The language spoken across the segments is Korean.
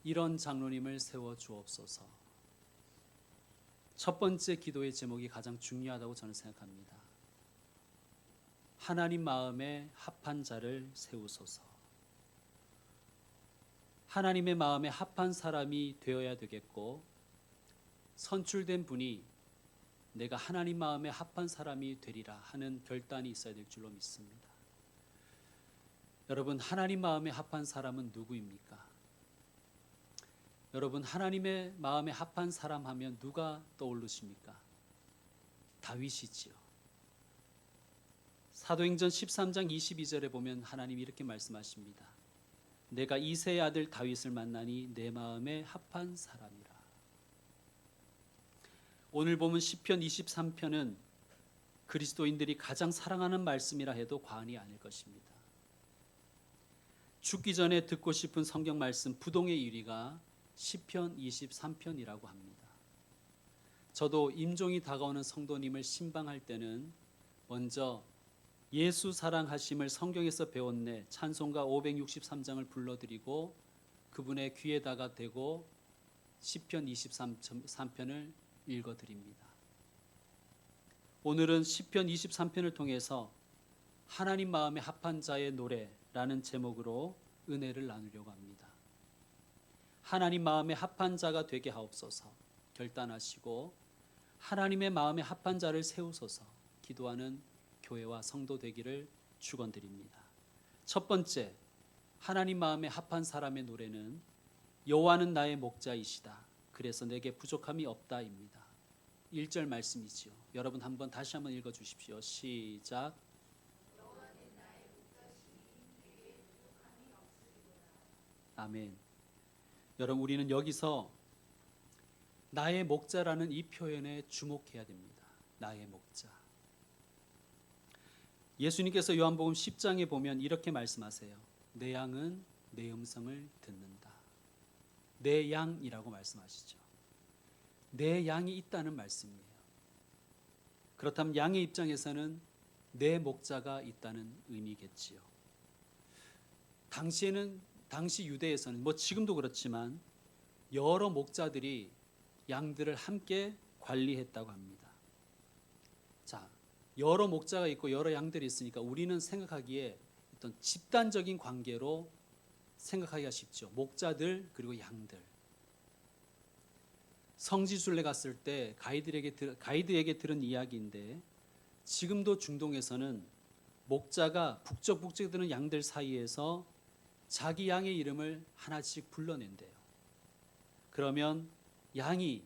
이런 장로님을 세워 주옵소서. 첫 번째 기도의 제목이 가장 중요하다고 저는 생각합니다. 하나님 마음에 합한 자를 세우소서. 하나님의 마음에 합한 사람이 되어야 되겠고, 선출된 분이 내가 하나님 마음에 합한 사람이 되리라 하는 결단이 있어야 될 줄로 믿습니다. 여러분, 하나님 마음에 합한 사람은 누구입니까? 여러분, 하나님의 마음에 합한 사람 하면 누가 떠오르십니까? 다윗이지요. 사도행전 13장 22절에 보면 하나님이 이렇게 말씀하십니다. 내가 이새의 아들 다윗을 만나니 내 마음에 합한 사람이라. 오늘 보면 시편 23편은 그리스도인들이 가장 사랑하는 말씀이라 해도 과언이 아닐 것입니다. 죽기 전에 듣고 싶은 성경 말씀 부동의 1위가 시편 23편이라고 합니다. 저도 임종이 다가오는 성도님을 신방할 때는 먼저 예수 사랑하심을 성경에서 배웠네 찬송가 563장을 불러드리고 그분의 귀에다가 대고 시편 23편을 읽어드립니다. 오늘은 시편 23편을 통해서 하나님 마음에 합한 자의 노래라는 제목으로 은혜를 나누려고 합니다. 하나님 마음에 합한 자가 되게 하옵소서 결단하시고 하나님의 마음에 합한 자를 세우소서 기도하는 교회와 성도 되기를 축원드립니다. 첫 번째, 하나님 마음에 합한 사람의 노래는 여호와는 나의 목자이시다. 그래서 내게 부족함이 없다입니다. 1절 말씀이지요. 여러분 한번 다시 한번 읽어 주십시오. 시작. 아멘. 여러분 우리는 여기서 나의 목자라는 이 표현에 주목해야 됩니다. 나의 목자. 예수님께서 요한복음 10장에 보면 이렇게 말씀하세요. 내 양은 내 음성을 듣는다. 내 양이라고 말씀하시죠. 내 양이 있다는 말씀이에요. 그렇다면 양의 입장에서는 내 목자가 있다는 의미겠지요. 당시 유대에서는 지금도 그렇지만 여러 목자들이 양들을 함께 관리했다고 합니다. 자, 여러 목자가 있고 여러 양들이 있으니까 우리는 생각하기에 어떤 집단적인 관계로 생각하기가 쉽죠. 목자들 그리고 양들. 성지순례 갔을 때 가이드에게 들은 이야기인데 지금도 중동에서는 목자가 북적북적 드는 양들 사이에서 자기 양의 이름을 하나씩 불러낸대요. 그러면 양이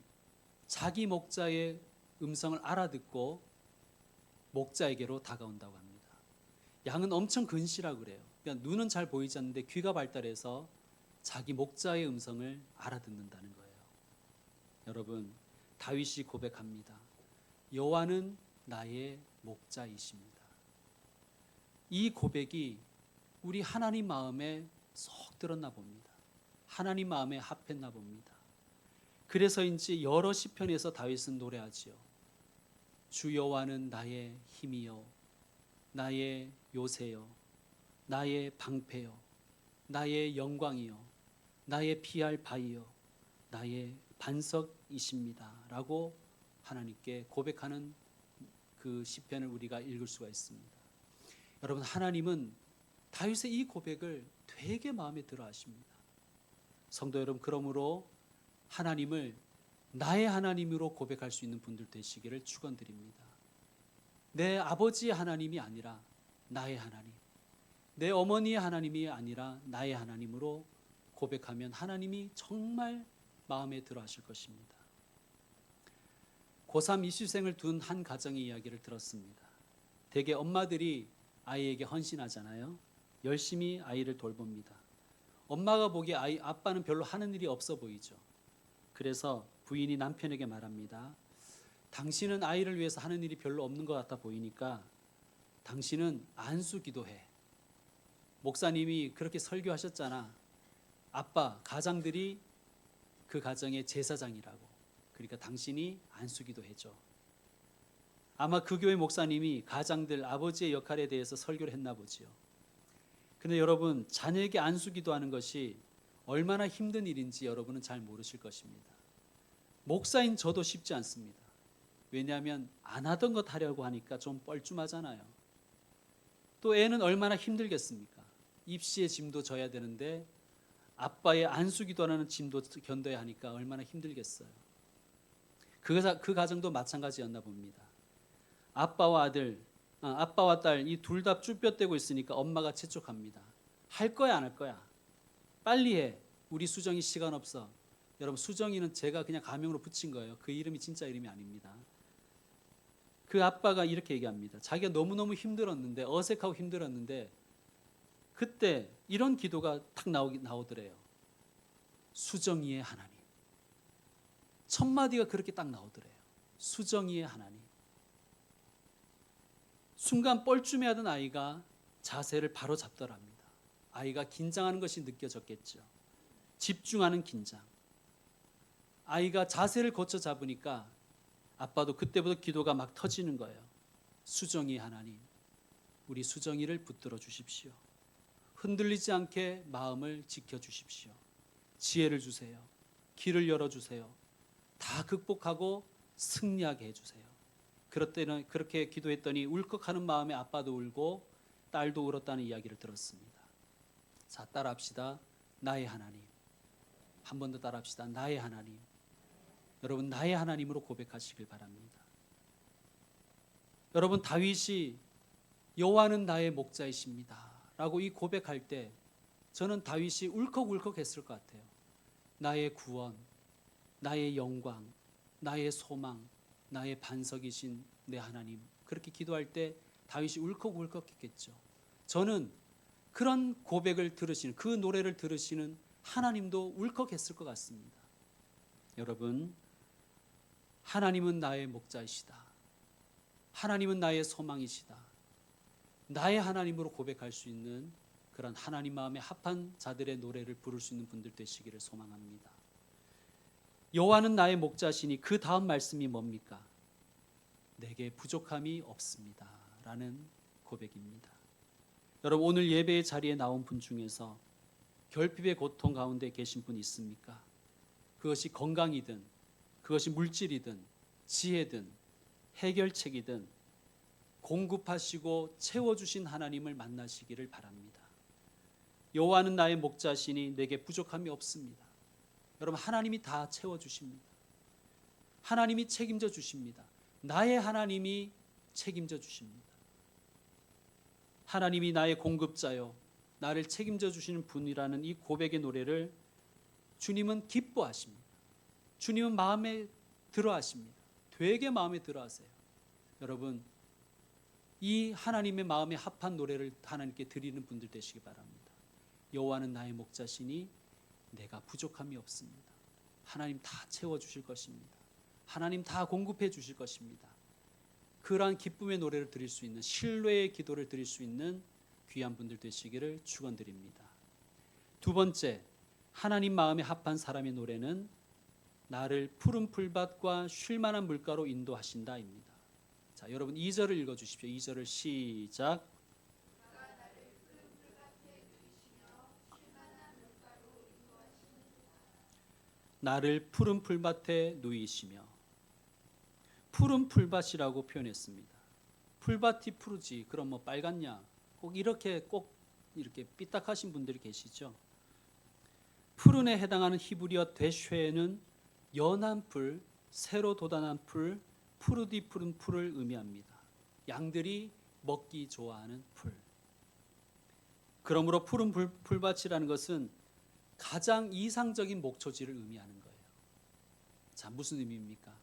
자기 목자의 음성을 알아듣고 목자에게로 다가온다고 합니다. 양은 엄청 근시라고 그래요. 그러니까 눈은 잘 보이지 않는데 귀가 발달해서 자기 목자의 음성을 알아듣는다는 거예요. 여러분, 다윗이 고백합니다. 여호와는 나의 목자이십니다. 이 고백이 우리 하나님 마음에 쏙 들었나 봅니다. 하나님 마음에 합했나 봅니다. 그래서인지 여러 시편에서 다윗은 노래하지요. 주 여호와는 나의 힘이요 나의 요새요 나의 방패요 나의 영광이요 나의 피할 바위요 나의 반석이십니다 라고 하나님께 고백하는 그 시편을 우리가 읽을 수가 있습니다. 여러분, 하나님은 다윗의 이 고백을 되게 마음에 들어 하십니다. 성도 여러분, 그러므로 하나님을 나의 하나님으로 고백할 수 있는 분들 되시기를 축원드립니다. 내 아버지의 하나님이 아니라 나의 하나님, 내 어머니의 하나님이 아니라 나의 하나님으로 고백하면 하나님이 정말 마음에 들어 하실 것입니다. 고3 이수생을 둔 한 가정의 이야기를 들었습니다. 대개 엄마들이 아이에게 헌신하잖아요. 열심히 아이를 돌봅니다. 엄마가 보기에 아빠는 별로 하는 일이 없어 보이죠. 그래서 부인이 남편에게 말합니다. 당신은 아이를 위해서 하는 일이 별로 없는 것 같아 보이니까 당신은 안수 기도해. 목사님이 그렇게 설교하셨잖아. 아빠, 가장들이 그 가정의 제사장이라고. 그러니까 당신이 안수 기도해줘. 아마 그 교회 목사님이 가장들, 아버지의 역할에 대해서 설교를 했나 보지요. 근데 여러분, 자녀에게 안수 기도하는 것이 얼마나 힘든 일인지 여러분은 잘 모르실 것입니다. 목사인 저도 쉽지 않습니다. 왜냐하면 안 하던 것 하려고 하니까 좀 뻘쭘하잖아요. 또 애는 얼마나 힘들겠습니까? 입시의 짐도 져야 되는데 아빠의 안수기도 하는 짐도 견뎌야 하니까 얼마나 힘들겠어요. 그 가정도 마찬가지였나 봅니다. 아빠와 딸 이 둘 다 쭈뼛대고 있으니까 엄마가 재촉합니다. 할 거야 안 할 거야? 빨리 해. 우리 수정이 시간 없어. 여러분, 수정이는 제가 그냥 가명으로 붙인 거예요. 그 이름이 진짜 이름이 아닙니다. 그 아빠가 이렇게 얘기합니다. 자기가 너무너무 힘들었는데, 어색하고 힘들었는데 그때 이런 기도가 탁 나오더래요. 수정이의 하나님. 첫 마디가 그렇게 딱 나오더래요. 수정이의 하나님. 순간 뻘쭘해하던 아이가 자세를 바로 잡더랍니다. 아이가 긴장하는 것이 느껴졌겠죠. 집중하는 긴장. 아이가 자세를 고쳐 잡으니까 아빠도 그때부터 기도가 막 터지는 거예요. 수정이 하나님, 우리 수정이를 붙들어 주십시오. 흔들리지 않게 마음을 지켜 주십시오. 지혜를 주세요. 길을 열어 주세요. 다 극복하고 승리하게 해 주세요. 그렇게 기도했더니 울컥하는 마음에 아빠도 울고 딸도 울었다는 이야기를 들었습니다. 자, 따라합시다. 나의 하나님. 한 번 더 따라합시다. 나의 하나님. 여러분, 나의 하나님으로 고백하시길 바랍니다. 여러분, 다윗이 여호와는 나의 목자이십니다 라고 이 고백할 때 저는 다윗이 울컥울컥했을 것 같아요. 나의 구원, 나의 영광, 나의 소망, 나의 반석이신 내 하나님. 그렇게 기도할 때 다윗이 울컥울컥했겠죠. 저는 그런 고백을 들으시는, 그 노래를 들으시는 하나님도 울컥했을 것 같습니다. 여러분, 하나님은 나의 목자이시다. 하나님은 나의 소망이시다. 나의 하나님으로 고백할 수 있는 그런 하나님 마음에 합한 자들의 노래를 부를 수 있는 분들 되시기를 소망합니다. 여호와는 나의 목자시니 그 다음 말씀이 뭡니까? 내게 부족함이 없습니다 라는 고백입니다. 여러분, 오늘 예배의 자리에 나온 분 중에서 결핍의 고통 가운데 계신 분 있습니까? 그것이 건강이든, 그것이 물질이든, 지혜든, 해결책이든 공급하시고 채워주신 하나님을 만나시기를 바랍니다. 여호와는 나의 목자시니 내게 부족함이 없습니다. 여러분, 하나님이 다 채워주십니다. 하나님이 책임져 주십니다. 나의 하나님이 책임져 주십니다. 하나님이 나의 공급자요, 나를 책임져 주시는 분이라는 이 고백의 노래를 주님은 기뻐하십니다. 주님은 마음에 들어하십니다. 되게 마음에 들어하세요. 여러분, 이 하나님의 마음에 합한 노래를 하나님께 드리는 분들 되시기 바랍니다. 여호와는 나의 목자시니 내가 부족함이 없습니다. 하나님 다 채워주실 것입니다. 하나님 다 공급해 주실 것입니다. 그러한 기쁨의 노래를 드릴 수 있는, 신뢰의 기도를 드릴 수 있는 귀한 분들 되시기를 축원드립니다. 두 번째, 하나님 마음에 합한 사람의 노래는 나를 푸른 풀밭과 쉴만한 물가로 인도하신다입니다. 자, 여러분 2절을 읽어주십시오. 2절을 시작. 나를 푸른 풀밭에 누이시며. 푸른 풀밭이라고 표현했습니다. 풀밭이 푸르지 그럼 뭐 빨갛냐? 꼭 이렇게 삐딱하신 분들이 계시죠. 푸른에 해당하는 히브리어 데쉐는 연한 풀, 새로 돋아난 풀, 푸르디 푸른 풀을 의미합니다. 양들이 먹기 좋아하는 풀. 그러므로 푸른 풀밭이라는 것은 가장 이상적인 목초지를 의미하는 거예요. 자, 무슨 의미입니까?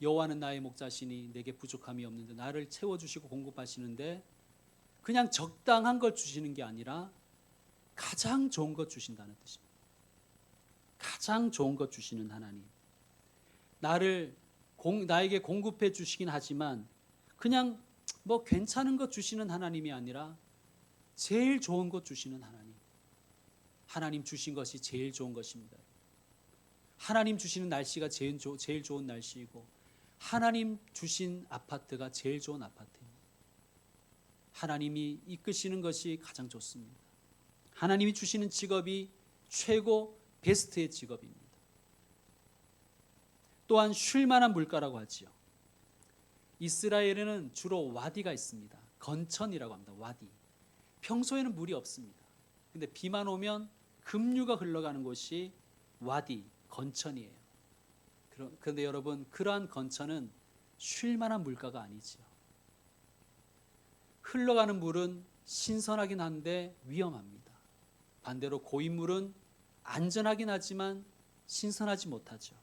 여호와는 나의 목자시니 내게 부족함이 없는데, 나를 채워주시고 공급하시는데 그냥 적당한 걸 주시는 게 아니라 가장 좋은 것 주신다는 뜻입니다. 가장 좋은 것 주시는 하나님. 나에게 공급해 주시긴 하지만 그냥 뭐 괜찮은 것 주시는 하나님이 아니라 제일 좋은 것 주시는 하나님. 하나님 주신 것이 제일 좋은 것입니다. 하나님 주시는 날씨가 제일 좋은 날씨이고, 하나님 주신 아파트가 제일 좋은 아파트입니다. 하나님이 이끄시는 것이 가장 좋습니다. 하나님이 주시는 직업이 최고 베스트의 직업입니다. 또한 쉴 만한 물가라고 하지요. 이스라엘에는 주로 와디가 있습니다. 건천이라고 합니다. 와디. 평소에는 물이 없습니다. 근데 비만 오면 급류가 흘러가는 곳이 와디, 건천이에요. 그런데 여러분, 그러한 건천은 쉴 만한 물가가 아니지요. 흘러가는 물은 신선하긴 한데 위험합니다. 반대로 고인물은 안전하긴 하지만 신선하지 못하죠.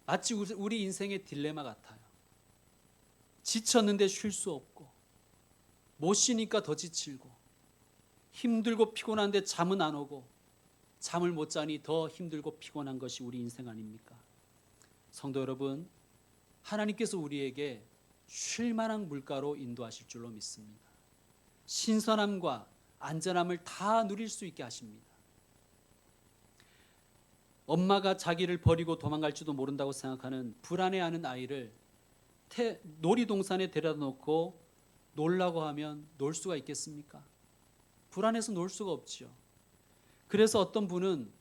마치 우리 인생의 딜레마 같아요. 지쳤는데 쉴 수 없고, 못 쉬니까 더 지치고, 힘들고 피곤한데 잠은 안 오고, 잠을 못 자니 더 힘들고 피곤한 것이 우리 인생 아닙니까? 성도 여러분, 하나님께서 우리에게 쉴 만한 물가로 인도하실 줄로 믿습니다. 신선함과 안전함을 다 누릴 수 있게 하십니다. 엄마가 자기를 버리고 도망갈지도 모른다고 생각하는 불안해하는 아이를 놀이동산에 데려다 놓고 놀라고 하면 놀 수가 있겠습니까? 불안해서 놀 수가 없지요. 그래서 어떤 분은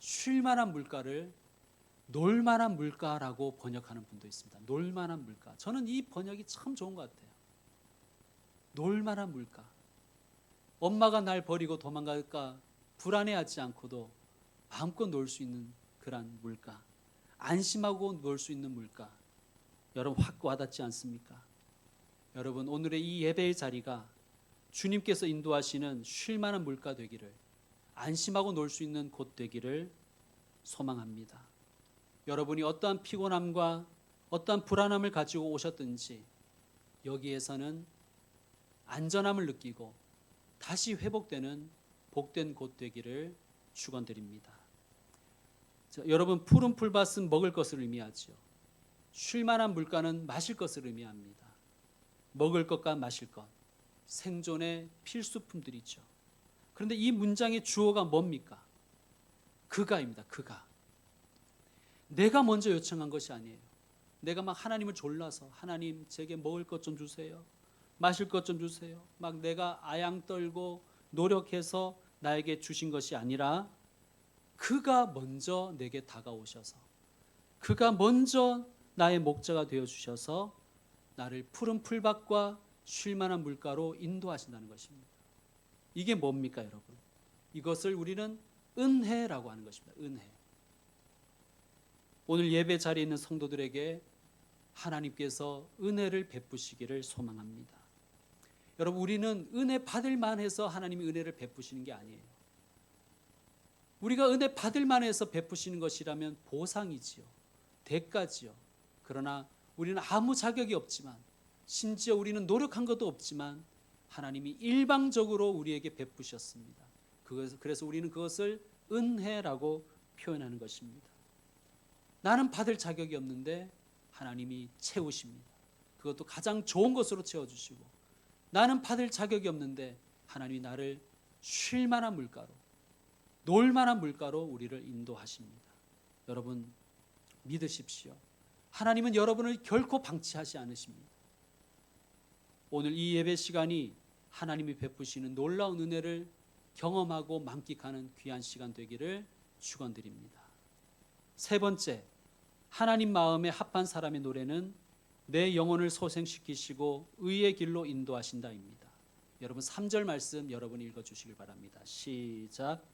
쉴 만한 물가를 놀 만한 물가라고 번역하는 분도 있습니다. 놀 만한 물가. 저는 이 번역이 참 좋은 것 같아요. 놀 만한 물가. 엄마가 날 버리고 도망갈까 불안해하지 않고도 마음껏 놀 수 있는 그런 물가. 안심하고 놀 수 있는 물가. 여러분 확 와닿지 않습니까? 여러분 오늘의 이 예배의 자리가 주님께서 인도하시는 쉴 만한 물가 되기를, 안심하고 놀 수 있는 곳 되기를 소망합니다. 여러분이 어떠한 피곤함과 어떠한 불안함을 가지고 오셨든지 여기에서는 안전함을 느끼고 다시 회복되는 복된 곳 되기를 축원드립니다. 여러분 푸른 풀밭은 먹을 것을 의미하죠. 쉴 만한 물가는 마실 것을 의미합니다. 먹을 것과 마실 것, 생존의 필수품들이죠. 그런데 이 문장의 주어가 뭡니까? 그가입니다. 그가. 내가 먼저 요청한 것이 아니에요. 내가 막 하나님을 졸라서 하나님 제게 먹을 것 좀 주세요. 마실 것 좀 주세요. 막 내가 아양 떨고 노력해서 나에게 주신 것이 아니라 그가 먼저 내게 다가오셔서 그가 먼저 나의 목자가 되어주셔서 나를 푸른 풀밭과 쉴 만한 물가로 인도하신다는 것입니다. 이게 뭡니까 여러분? 이것을 우리는 은혜라고 하는 것입니다. 은혜. 오늘 예배 자리에 있는 성도들에게 하나님께서 은혜를 베푸시기를 소망합니다. 여러분 우리는 은혜 받을 만해서 하나님이 은혜를 베푸시는 게 아니에요. 우리가 은혜 받을 만해서 베푸시는 것이라면 보상이지요. 대가지요. 그러나 우리는 아무 자격이 없지만 심지어 우리는 노력한 것도 없지만 하나님이 일방적으로 우리에게 베푸셨습니다. 그래서 우리는 그것을 은혜라고 표현하는 것입니다. 나는 받을 자격이 없는데 하나님이 채우십니다. 그것도 가장 좋은 것으로 채워주시고 나는 받을 자격이 없는데 하나님이 나를 쉴 만한 물가로 놀 만한 물가로 우리를 인도하십니다. 여러분 믿으십시오. 하나님은 여러분을 결코 방치하지 않으십니다. 오늘 이 예배 시간이 하나님이 베푸시는 놀라운 은혜를 경험하고 만끽하는 귀한 시간 되기를 축원드립니다. 세 번째, 하나님 마음에 합한 사람의 노래는 내 영혼을 소생시키시고 의의 길로 인도하신다입니다. 여러분 3절 말씀 여러분이 읽어주시길 바랍니다. 시작.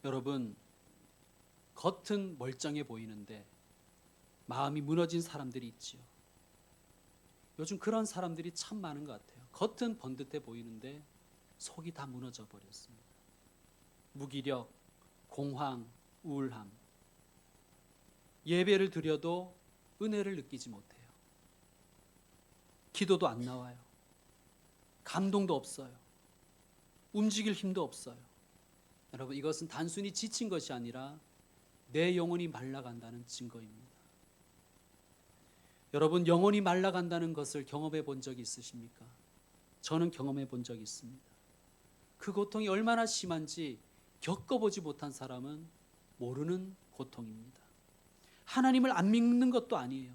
여러분 겉은 멀쩡해 보이는데 마음이 무너진 사람들이 있지요. 요즘 그런 사람들이 참 많은 것 같아요. 겉은 번듯해 보이는데 속이 다 무너져 버렸습니다. 무기력, 공황, 우울함. 예배를 드려도 은혜를 느끼지 못해요. 기도도 안 나와요. 감동도 없어요. 움직일 힘도 없어요. 여러분 이것은 단순히 지친 것이 아니라 내 영혼이 말라간다는 증거입니다. 여러분 영혼이 말라간다는 것을 경험해 본 적이 있으십니까? 저는 경험해 본 적이 있습니다. 그 고통이 얼마나 심한지 겪어보지 못한 사람은 모르는 고통입니다. 하나님을 안 믿는 것도 아니에요.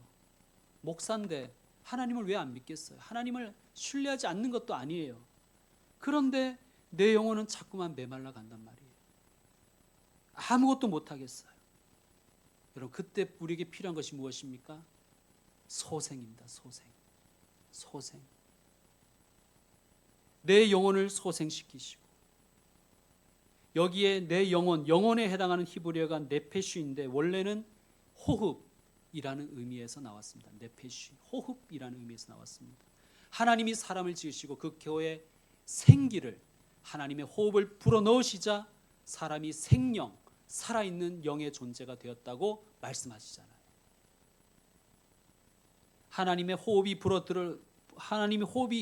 목사인데 하나님을 왜 안 믿겠어요? 하나님을 신뢰하지 않는 것도 아니에요. 그런데 내 영혼은 자꾸만 메말라 간단 말이에요. 아무것도 못하겠어요. 여러분, 그때 우리에게 필요한 것이 무엇입니까? 소생입니다. 소생. 내 영혼을 소생시키시고, 여기에 내 영혼에 해당하는 히브리어가 네페슈인데 원래는 호흡이라는 의미에서 나왔습니다. 네페슈, 호흡이라는 의미에서 나왔습니다. 하나님이 사람을 지으시고 그 교회에 생기를, 하나님의 호흡을 불어넣으시자 사람이 생명, 살아있는 영의 존재가 되었다고 말씀하시잖아요. 하나님의 호흡이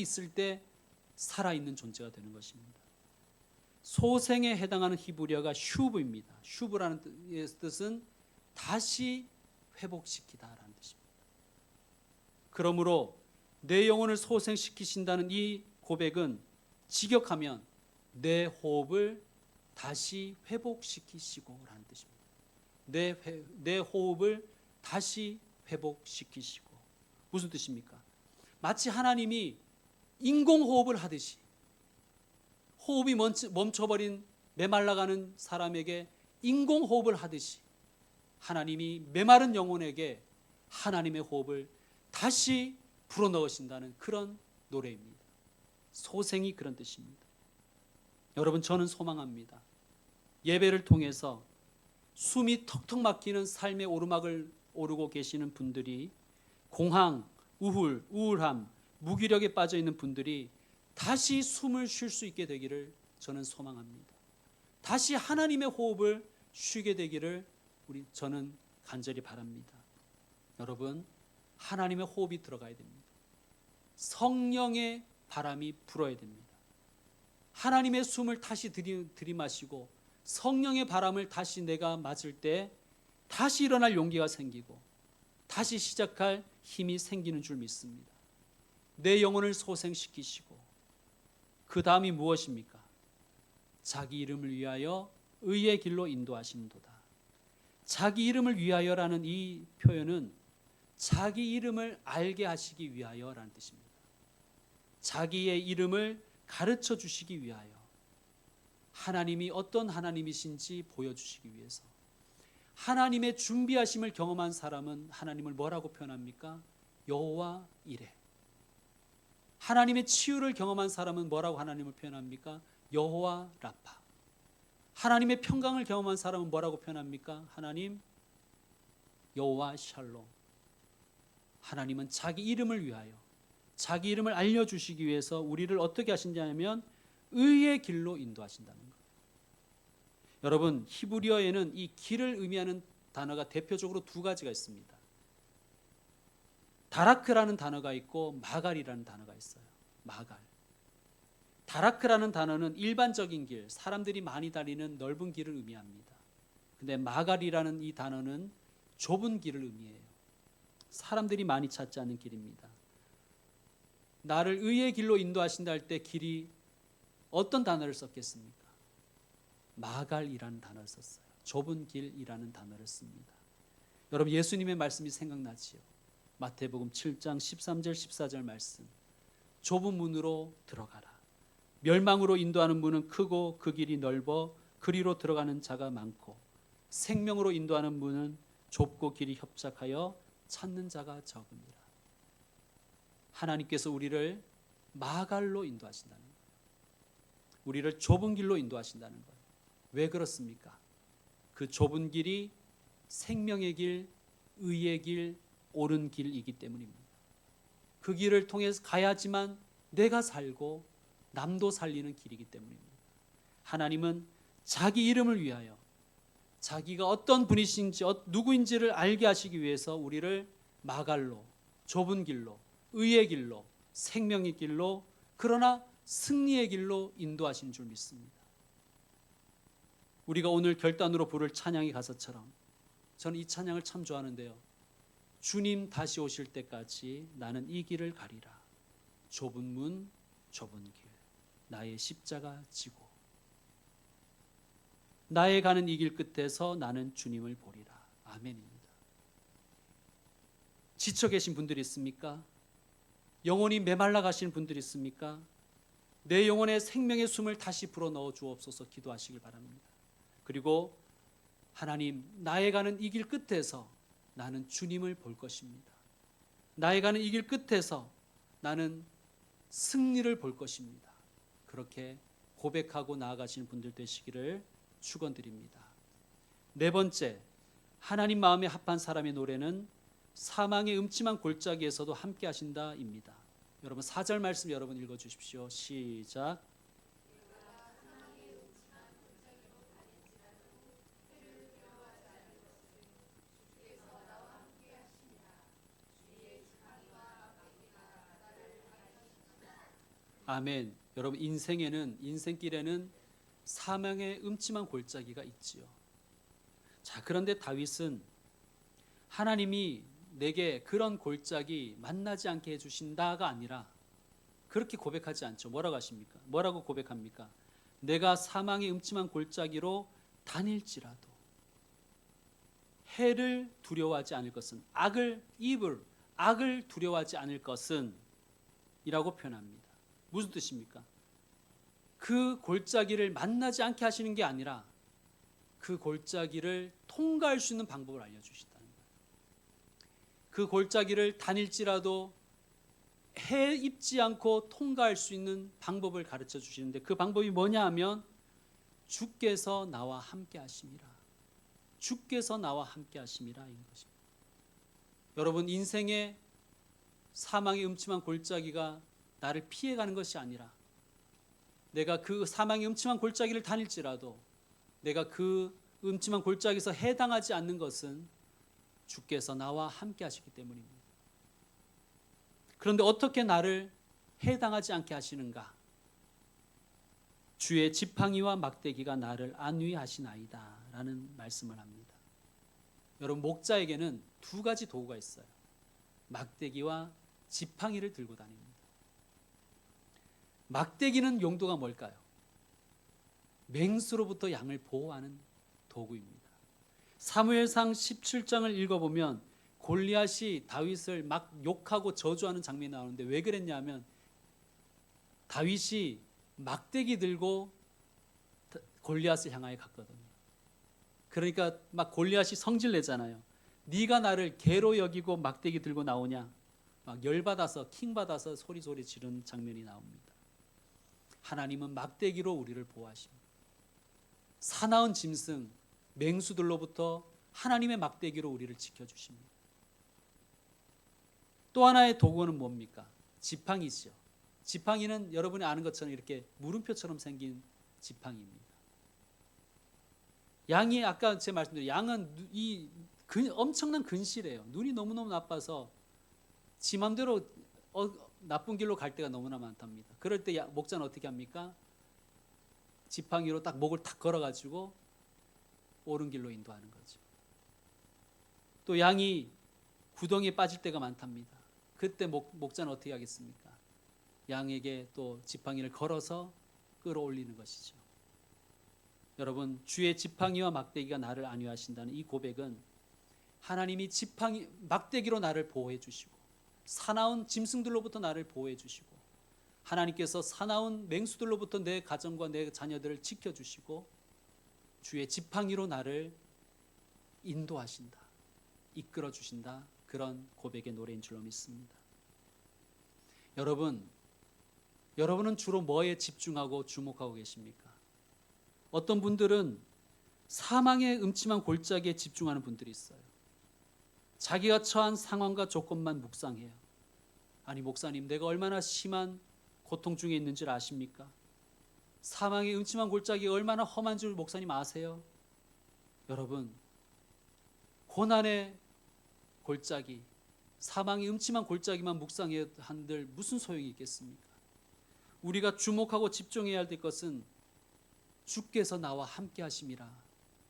있을 때 살아있는 존재가 되는 것입니다. 소생에 해당하는 히브리어가 슈브입니다. 슈브라는 뜻은 다시 회복시키다라는 뜻입니다. 그러므로 내 영혼을 소생시키신다는 이 고백은 직역하면 내 호흡을 다시 회복시키시고라는 뜻입니다. 내 호흡을 다시 회복시키시고. 무슨 뜻입니까? 마치 하나님이 인공호흡을 하듯이, 호흡이 멈춰버린 메말라가는 사람에게 인공호흡을 하듯이 하나님이 메마른 영혼에게 하나님의 호흡을 다시 불어넣으신다는 그런 노래입니다. 소생이 그런 뜻입니다. 여러분, 저는 소망합니다. 예배를 통해서 숨이 턱턱 막히는 삶의 오르막을 오르고 계시는 분들이, 공황, 우울함, 무기력에 빠져 있는 분들이 다시 숨을 쉴 수 있게 되기를 저는 소망합니다. 다시 하나님의 호흡을 쉬게 되기를 저는 간절히 바랍니다. 여러분, 하나님의 호흡이 들어가야 됩니다. 성령의 바람이 불어야 됩니다. 하나님의 숨을 다시 들이마시고 성령의 바람을 다시 내가 맞을 때 다시 일어날 용기가 생기고 다시 시작할 힘이 생기는 줄 믿습니다. 내 영혼을 소생시키시고 그 다음이 무엇입니까? 자기 이름을 위하여 의의 길로 인도하시는도다. 자기 이름을 위하여라는 이 표현은 자기 이름을 알게 하시기 위하여라는 뜻입니다. 자기의 이름을 가르쳐 주시기 위하여, 하나님이 어떤 하나님이신지 보여주시기 위해서. 하나님의 준비하심을 경험한 사람은 하나님을 뭐라고 표현합니까? 여호와 이레. 하나님의 치유를 경험한 사람은 뭐라고 하나님을 표현합니까? 여호와 라파. 하나님의 평강을 경험한 사람은 뭐라고 표현합니까? 하나님 여호와 샬롬. 하나님은 자기 이름을 위하여, 자기 이름을 알려주시기 위해서 우리를 어떻게 하신다면 의의 길로 인도하신다는 것. 여러분, 히브리어에는 이 길을 의미하는 단어가 대표적으로 두 가지가 있습니다. 다라크라는 단어가 있고 마갈이라는 단어가 있어요. 마갈. 다라크라는 단어는 일반적인 길, 사람들이 많이 다니는 넓은 길을 의미합니다. 근데 마갈이라는 이 단어는 좁은 길을 의미해요. 사람들이 많이 찾지 않는 길입니다. 나를 의의 길로 인도하신다 할 때 길이 어떤 단어를 썼겠습니까? 마갈이라는 단어를 썼어요. 좁은 길이라는 단어를 씁니다. 여러분, 예수님의 말씀이 생각나지요. 마태복음 7장 13절 14절 말씀. 좁은 문으로 들어가라. 멸망으로 인도하는 문은 크고 그 길이 넓어 그리로 들어가는 자가 많고, 생명으로 인도하는 문은 좁고 길이 협착하여 찾는 자가 적으니라. 하나님께서 우리를 마갈로 인도하신다는 거예요. 우리를 좁은 길로 인도하신다는 거예요. 왜 그렇습니까? 그 좁은 길이 생명의 길, 의의 길, 옳은 길이기 때문입니다. 그 길을 통해서 가야지만 내가 살고 남도 살리는 길이기 때문입니다. 하나님은 자기 이름을 위하여, 자기가 어떤 분이신지 누구인지를 알게 하시기 위해서 우리를 마갈로, 좁은 길로, 의의 길로, 생명의 길로, 그러나 승리의 길로 인도하신 줄 믿습니다. 우리가 오늘 결단으로 부를 찬양이 가사처럼, 저는 이 찬양을 참 좋아하는데요. 주님 다시 오실 때까지 나는 이 길을 가리라. 좁은 문, 좁은 길, 나의 십자가 지고 나의 가는 이 길 끝에서 나는 주님을 보리라. 아멘입니다. 지쳐 계신 분들이 있습니까? 영혼이 메말라 가시는 분들이 있습니까? 내 영혼의 생명의 숨을 다시 불어넣어 주옵소서 기도하시길 바랍니다. 그리고 하나님, 나의 가는 이 길 끝에서 나는 주님을 볼 것입니다. 나의 가는 이 길 끝에서 나는 승리를 볼 것입니다. 그렇게 고백하고 나아가시는 분들 되시기를 축원드립니다. 네 번째, 하나님 마음에 합한 사람의 노래는 사망의 음침한 골짜기에서도 함께 하신다입니다. 여러분 4절 말씀 여러분 읽어 주십시오. 시작. 아멘. 여러분 인생길에는 사망의 음침한 골짜기가 있지요. 자, 그런데 다윗은 하나님이 내게 그런 골짜기 만나지 않게 해주신다가 아니라 그렇게 고백하지 않죠. 뭐라고 하십니까? 뭐라고 고백합니까? 내가 사망의 음침한 골짜기로 다닐지라도 해를 두려워하지 않을 것은 악을 두려워하지 않을 것은 이라고 표현합니다. 무슨 뜻입니까? 그 골짜기를 만나지 않게 하시는 게 아니라 그 골짜기를 통과할 수 있는 방법을 알려주신다는 거예요. 그 골짜기를 다닐지라도 해 입지 않고 통과할 수 있는 방법을 가르쳐 주시는데 그 방법이 뭐냐 하면 주께서 나와 함께 하심이라. 주께서 나와 함께 하심이라 인 것입니다. 여러분 인생의 사망의 음침한 골짜기가 나를 피해가는 것이 아니라 내가 그 사망의 음침한 골짜기를 다닐지라도 내가 그 음침한 골짜기에서 해당하지 않는 것은 주께서 나와 함께 하시기 때문입니다. 그런데 어떻게 나를 해당하지 않게 하시는가? 주의 지팡이와 막대기가 나를 안위하시나이다 라는 말씀을 합니다. 여러분 목자에게는 두 가지 도구가 있어요. 막대기와 지팡이를 들고 다닙니다. 막대기는 용도가 뭘까요? 맹수로부터 양을 보호하는 도구입니다. 사무엘상 17장을 읽어보면 골리앗이 다윗을 막 욕하고 저주하는 장면이 나오는데 왜 그랬냐면 다윗이 막대기 들고 골리앗을 향하여 갔거든요. 그러니까 막 골리앗이 성질내잖아요. 네가 나를 개로 여기고 막대기 들고 나오냐? 막 열받아서 킹받아서 소리 지르는 장면이 나옵니다. 하나님은 막대기로 우리를 보호하십니다. 사나운 짐승, 맹수들로부터 하나님의 막대기로 우리를 지켜주십니다. 또 하나의 도구는 뭡니까? 지팡이죠. 지팡이는 여러분이 아는 것처럼 이렇게 물음표처럼 생긴 지팡이입니다. 양이 아까 제 말씀대로 양은 엄청난 근실해요. 눈이 너무너무 나빠서 지 맘대로 나쁜 길로 갈 때가 너무나 많답니다. 그럴 때 목자는 어떻게 합니까? 지팡이로 딱 목을 탁 걸어가지고 옳은 길로 인도하는 거죠. 또 양이 구덩이에 빠질 때가 많답니다. 그때 목자는 어떻게 하겠습니까? 양에게 또 지팡이를 걸어서 끌어올리는 것이죠. 여러분 주의 지팡이와 막대기가 나를 안위하신다는 이 고백은 하나님이 막대기로 나를 보호해 주시고 사나운 짐승들로부터 나를 보호해 주시고 하나님께서 사나운 맹수들로부터 내 가정과 내 자녀들을 지켜주시고 주의 지팡이로 나를 인도하신다, 이끌어 주신다, 그런 고백의 노래인 줄로 믿습니다. 여러분은 주로 뭐에 집중하고 주목하고 계십니까? 어떤 분들은 사망의 음침한 골짜기에 집중하는 분들이 있어요. 자기가 처한 상황과 조건만 묵상해요. 아니 목사님, 내가 얼마나 심한 고통 중에 있는 줄 아십니까? 사망의 음침한 골짜기가 얼마나 험한 줄 목사님 아세요? 여러분, 고난의 골짜기, 사망의 음침한 골짜기만 묵상해 한들 무슨 소용이 있겠습니까? 우리가 주목하고 집중해야 할 것은 주께서 나와 함께 하심이라,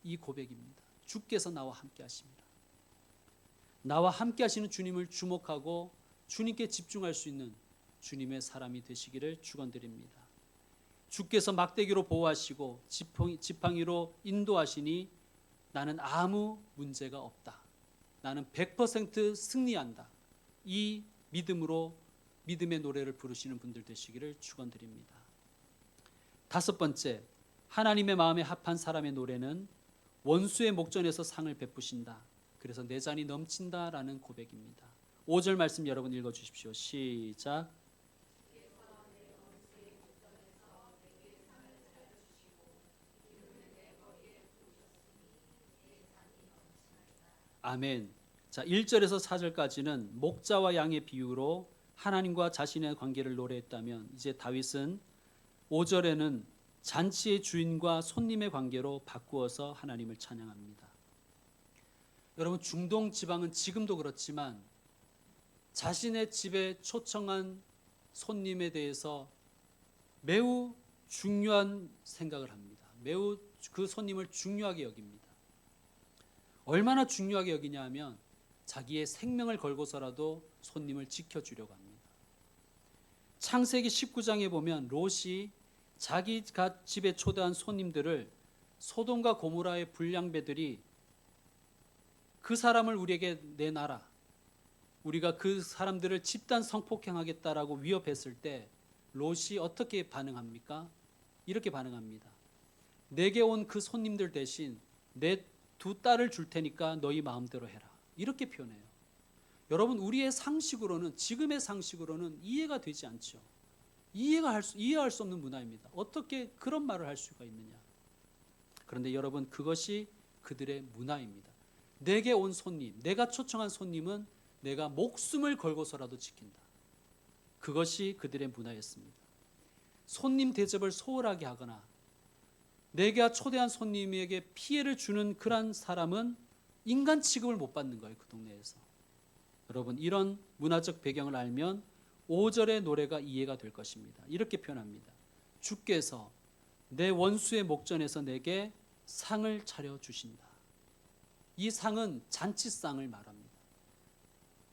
이 고백입니다. 주께서 나와 함께 하심이라. 나와 함께 하시는 주님을 주목하고 주님께 집중할 수 있는 주님의 사람이 되시기를 축원드립니다. 주께서 막대기로 보호하시고 지팡이로 인도하시니 나는 아무 문제가 없다. 나는 100% 승리한다. 이 믿음으로 믿음의 노래를 부르시는 분들 되시기를 축원드립니다. 다섯 번째, 하나님의 마음에 합한 사람의 노래는 원수의 목전에서 상을 베푸신다. 그래서 내 잔이 넘친다라는 고백입니다. 5절 말씀 여러분 읽어주십시오. 시작. 아멘. 자, 1절에서 4절까지는 목자와 양의 비유로 하나님과 자신의 관계를 노래했다면, 이제 다윗은 5절에는 잔치의 주인과 손님의 관계로 바꾸어서 하나님을 찬양합니다. 여러분, 중동 지방은 지금도 그렇지만 자신의 집에 초청한 손님에 대해서 매우 중요한 생각을 합니다. 매우 그 손님을 중요하게 여깁니다. 얼마나 중요하게 여기냐 하면 자기의 생명을 걸고서라도 손님을 지켜주려고 합니다. 창세기 19장에 보면 롯이 자기가 집에 초대한 손님들을 소돔과 고모라의 불량배들이 그 사람을 우리에게 내놔라, 우리가 그 사람들을 집단 성폭행하겠다라고 위협했을 때 롯이 어떻게 반응합니까? 이렇게 반응합니다. 내게 온 그 손님들 대신 내 두 딸을 줄 테니까 너희 마음대로 해라, 이렇게 표현해요. 여러분, 우리의 상식으로는, 지금의 상식으로는 이해가 되지 않죠. 이해할 수 없는 문화입니다. 어떻게 그런 말을 할 수가 있느냐. 그런데 여러분, 그것이 그들의 문화입니다. 내게 온 손님, 내가 초청한 손님은 내가 목숨을 걸고서라도 지킨다. 그것이 그들의 문화였습니다. 손님 대접을 소홀하게 하거나 내가 초대한 손님에게 피해를 주는 그런 사람은 인간 취급을 못 받는 거예요, 그 동네에서. 여러분, 이런 문화적 배경을 알면 5절의 노래가 이해가 될 것입니다. 이렇게 표현합니다. 주께서 내 원수의 목전에서 내게 상을 차려주신다. 이 상은 잔치상을 말합니다.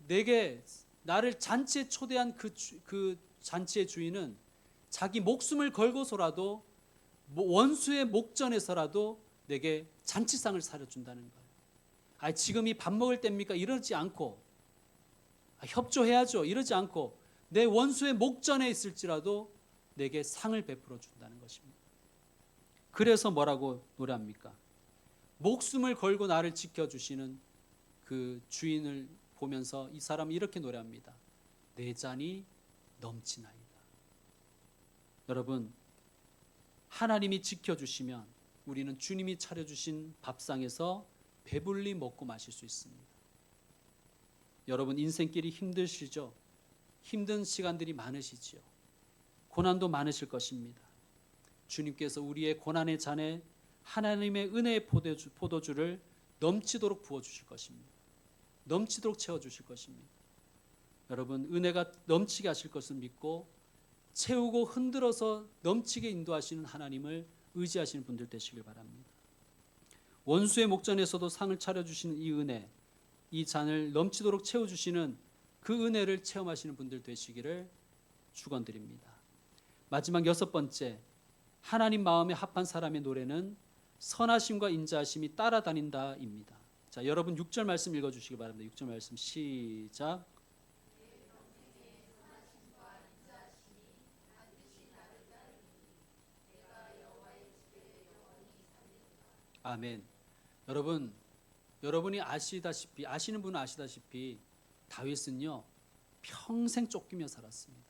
내게 나를 잔치에 초대한 그 잔치의 주인은 자기 목숨을 걸고서라도 원수의 목전에서라도 내게 잔치상을 차려준다는 거예요. 지금이 밥 먹을 때입니까? 이러지 않고, 협조해야죠, 이러지 않고 내 원수의 목전에 있을지라도 내게 상을 베풀어 준다는 것입니다. 그래서 뭐라고 노래합니까? 목숨을 걸고 나를 지켜주시는 그 주인을 보면서 이 사람이 이렇게 노래합니다. 내 잔이 넘치나이다. 여러분, 하나님이 지켜주시면 우리는 주님이 차려주신 밥상에서 배불리 먹고 마실 수 있습니다. 여러분, 인생길이 힘드시죠? 힘든 시간들이 많으시지요. 고난도 많으실 것입니다. 주님께서 우리의 고난의 잔에 하나님의 은혜의 포도주를 넘치도록 부어주실 것입니다. 넘치도록 채워주실 것입니다. 여러분, 은혜가 넘치게 하실 것을 믿고 채우고 흔들어서 넘치게 인도하시는 하나님을 의지하시는 분들 되시길 바랍니다. 원수의 목전에서도 상을 차려주시는 이 은혜, 이 잔을 넘치도록 채워주시는 그 은혜를 체험하시는 분들 되시기를 축원드립니다. 마지막 여섯 번째, 하나님 마음에 합한 사람의 노래는 선하심과 인자하심이 따라다닌다입니다. 자, 여러분 6절 말씀 읽어주시기 바랍니다. 6절 말씀 시작. 아멘. 여러분이 아시는 분은 아시다시피 다윗은요 평생 쫓기며 살았습니다.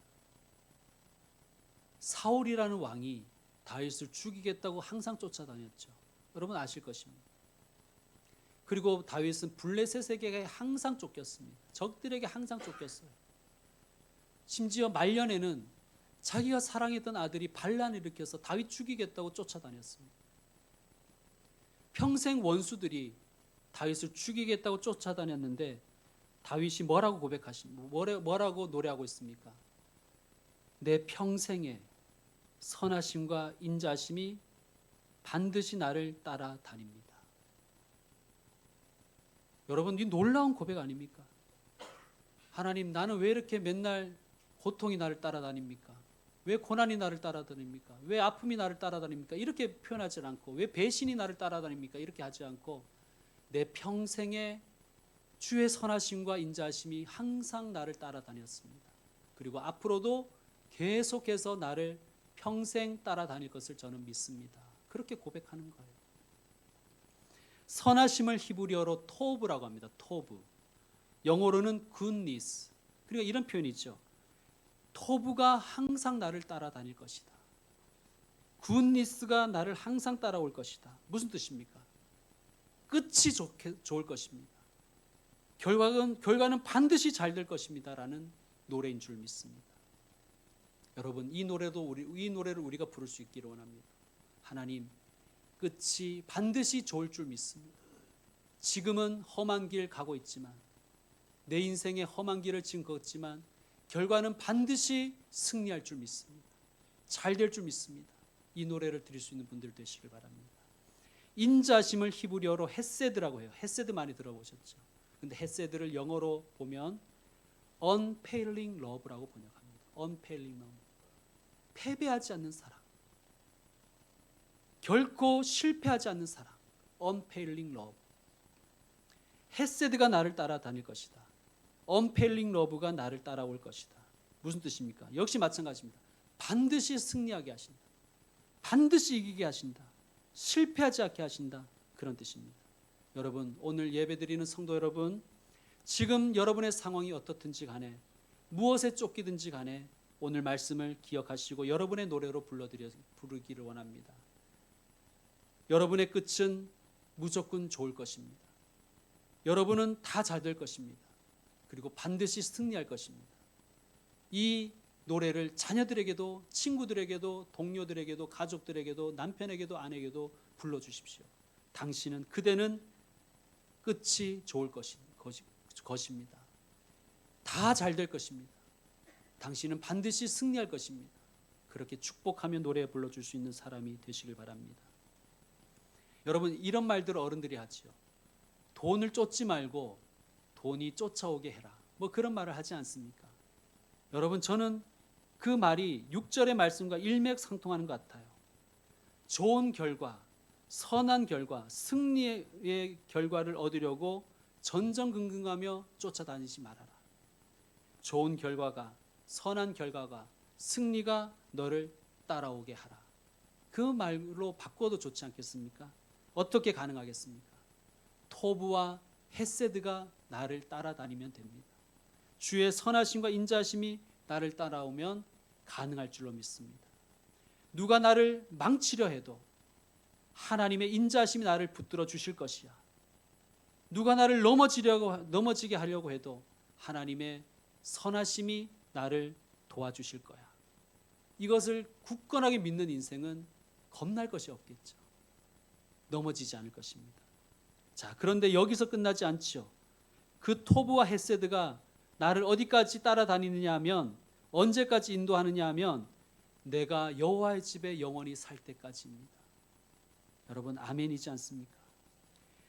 사울이라는 왕이 다윗을 죽이겠다고 항상 쫓아다녔죠. 여러분 아실 것입니다. 그리고 다윗은 블레셋에게 항상 쫓겼습니다. 적들에게 항상 쫓겼어요. 심지어 말년에는 자기가 사랑했던 아들이 반란을 일으켜서 다윗 죽이겠다고 쫓아다녔습니다. 평생 원수들이 다윗을 죽이겠다고 쫓아다녔는데 다윗이 뭐라고 노래하고 있습니까? 내 평생에 선하심과 인자심이 반드시 나를 따라다닙니다. 여러분, 이 놀라운 고백 아닙니까? 하나님, 나는 왜 이렇게 맨날 고통이 나를 따라다닙니까? 왜 고난이 나를 따라다닙니까? 왜 아픔이 나를 따라다닙니까? 이렇게 표현하지 않고, 왜 배신이 나를 따라다닙니까? 이렇게 하지 않고, 내 평생에 주의 선하심과 인자하심이 항상 나를 따라다녔습니다. 그리고 앞으로도 계속해서 나를 평생 따라다닐 것을 저는 믿습니다. 그렇게 고백하는 거예요. 선하심을 히브리어로 토브라고 합니다. 토브. 영어로는 goodness. 그러니까 이런 표현이 있죠. 토브가 항상 나를 따라다닐 것이다. goodness가 나를 항상 따라올 것이다. 무슨 뜻입니까? 끝이 좋을 것입니다. 결과는 반드시 잘 될 것입니다. 라는 노래인 줄 믿습니다. 여러분, 이 노래를 우리가 부를 수 있기를 원합니다. 하나님, 끝이 반드시 좋을 줄 믿습니다. 지금은 험한 길 가고 있지만, 내 인생의 험한 길을 지금 걷지만 결과는 반드시 승리할 줄 믿습니다. 잘 될 줄 믿습니다. 이 노래를 드릴 수 있는 분들 되시길 바랍니다. 인자심을 히브리어로 헤세드라고 해요. 헤세드 많이 들어보셨죠? 근데 헤세드를 영어로 보면 unfailing love라고 번역합니다. unfailing love. 패배하지 않는 사랑. 결코 실패하지 않는 사랑. unfailing love. 헤세드가 나를 따라다닐 것이다. unfailing love가 나를 따라올 것이다. 무슨 뜻입니까? 역시 마찬가지입니다. 반드시 승리하게 하신다. 반드시 이기게 하신다. 실패하지 않게 하신다. 그런 뜻입니다. 여러분, 오늘 예배드리는 성도 여러분, 지금 여러분의 상황이 어떻든지 간에, 무엇에 쫓기든지 간에 오늘 말씀을 기억하시고 여러분의 노래로 부르기를 원합니다. 여러분의 끝은 무조건 좋을 것입니다. 여러분은 다 잘 될 것입니다. 그리고 반드시 승리할 것입니다. 이 노래를 자녀들에게도, 친구들에게도, 동료들에게도, 가족들에게도, 남편에게도, 아내에게도 불러주십시오. 그대는 끝이 좋을 것입니다. 다 잘 될 것입니다. 당신은 반드시 승리할 것입니다. 그렇게 축복하며 노래 불러줄 수 있는 사람이 되시길 바랍니다. 여러분, 이런 말들을 어른들이 하지요. 돈을 쫓지 말고 돈이 쫓아오게 해라. 뭐 그런 말을 하지 않습니까? 여러분, 저는 그 말이 6절의 말씀과 일맥상통하는 것 같아요. 좋은 결과, 선한 결과, 승리의 결과를 얻으려고 전전긍긍하며 쫓아다니지 말아라. 좋은 결과가, 선한 결과가, 승리가 너를 따라오게 하라. 그 말로 바꿔도 좋지 않겠습니까? 어떻게 가능하겠습니까? 토브와 헤세드가 나를 따라다니면 됩니다. 주의 선하심과 인자하심이 나를 따라오면 가능할 줄로 믿습니다. 누가 나를 망치려 해도 하나님의 인자하심이 나를 붙들어 주실 것이야. 누가 나를 넘어지게 하려고 해도 하나님의 선하심이 나를 도와주실 거야. 이것을 굳건하게 믿는 인생은 겁날 것이 없겠죠. 넘어지지 않을 것입니다. 자, 그런데 여기서 끝나지 않죠. 그 토브와 헤세드가 나를 어디까지 따라다니느냐 하면, 언제까지 인도하느냐 하면 내가 여호와의 집에 영원히 살 때까지입니다. 여러분, 아멘이지 않습니까?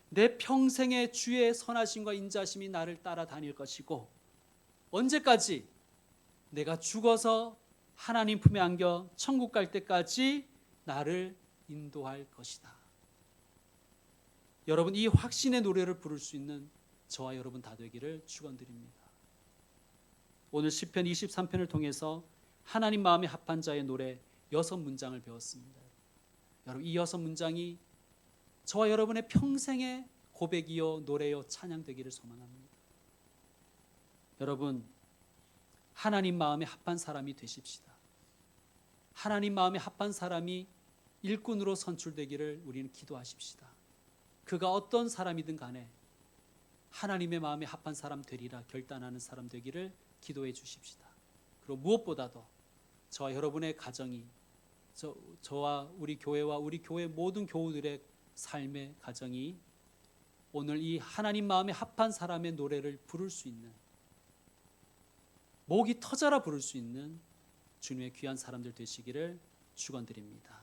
내 평생의 주의 선하심과 인자심이 나를 따라다닐 것이고, 언제까지? 내가 죽어서 하나님 품에 안겨 천국 갈 때까지 나를 인도할 것이다. 여러분, 이 확신의 노래를 부를 수 있는 저와 여러분 다 되기를 축원드립니다. 오늘 시편 23편을 통해서 하나님 마음에 합한 자의 노래 6문장을 배웠습니다. 여러분, 이 6문장이 저와 여러분의 평생의 고백이요, 노래요, 찬양되기를 소망합니다. 여러분, 하나님 마음에 합한 사람이 되십시다. 하나님 마음에 합한 사람이 일꾼으로 선출되기를 우리는 기도하십시다. 그가 어떤 사람이든 간에 하나님의 마음에 합한 사람 되리라 결단하는 사람 되기를 기도해 주십시다. 그리고 무엇보다도 저와 여러분의 가정이, 저와 우리 교회와 우리 교회 모든 교우들의 삶의 가정이 오늘 이 하나님 마음에 합한 사람의 노래를 부를 수 있는, 목이 터져라 부를 수 있는 주님의 귀한 사람들 되시기를 축원드립니다.